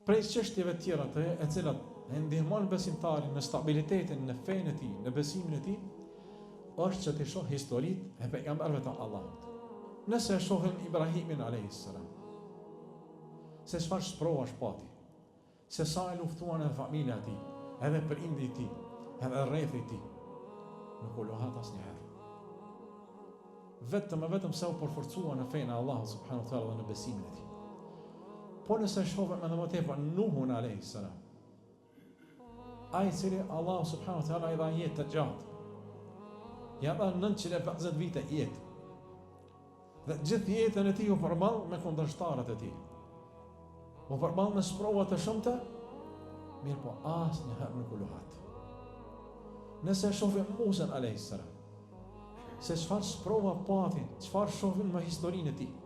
prej çështjeve tjera e cilat e ndihmon besimtarin në stabilitetin, në fenë e tij, në besimin e tij, është që të shoh historitë e pejgamberëve të Allahut. Nëse e shohim Ibrahimin alayhis salam, se çfarë sprovash pati, se sa e luftuan edhe familja e tij, edhe prindit e tij, edhe rrethi i tij, nuk u lohat asnjëherë. Vetëm se u përforcua në fenë e Allahut subhanahu wa taala dhe në besimin e tij. Po nëse shohim edhe më tepër Nuhun alayhis salam, ai i cili Allahu subhanahu wa taala i dha jetë të gjatë, ja dha 950 vite jetë, dhe gjithë jetën e tij u përball me kundërshtarët e tij, u përball me sprova të shumta, mirë po asnjëherë nuk u lohat. Nëse shohim Musa alayhis salam, se çfarë sprova pati, çfarë shohim në historinë e tij,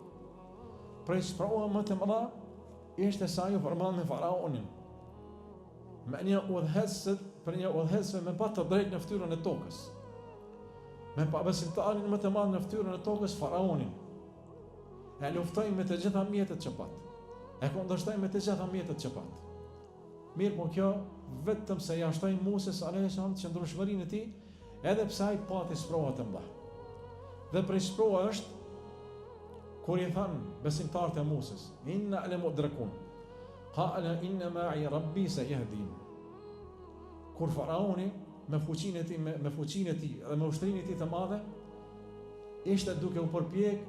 prej sprova më të mëdha ishte sa ju përball me faraonin, me një udhëheqës me pa të drejtë në fytyrën e tokës, me pabesimtarin më të madh në fytyrën e tokës, faraonin. E luftoi me të gjitha mjetet që pat, e kundërshtoi me të gjitha mjetet që pat. Mirë po kjo vetëm se ja shtoi Muses alayhis salam qëndrueshmërinë e tij, edhe pse ai pati sprova të mëdha. Dhe prej sprova është kur i thanë besimtarët e Muses, inna lamudrakun, qala inna ma'i rabbi sayahdin. Kur faraoni me fuqinë e tij, dhe me ushtrinë e tij të madhe, ishte duke u përpjek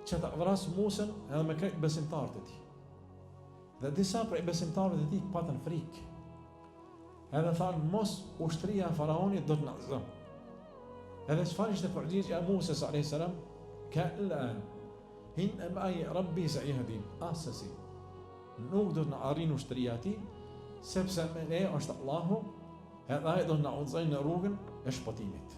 që ta vrasë Musën edhe me krejt besimtarët e tij. Dhe disa prej besimtarëve të tij patën frikë. Edhe thanë mos ushtria e faraonit do të na zë. Edhe çfarë ishte përgjigjja e Musës alayhis salam? Kalla inna ma'i rabbi sayahdin. Asasi nuk do të na arrijë ushtria e tij, sepse me ne është Allahu, edhe ai do të na udhëzojë në rrugën e shpëtimit.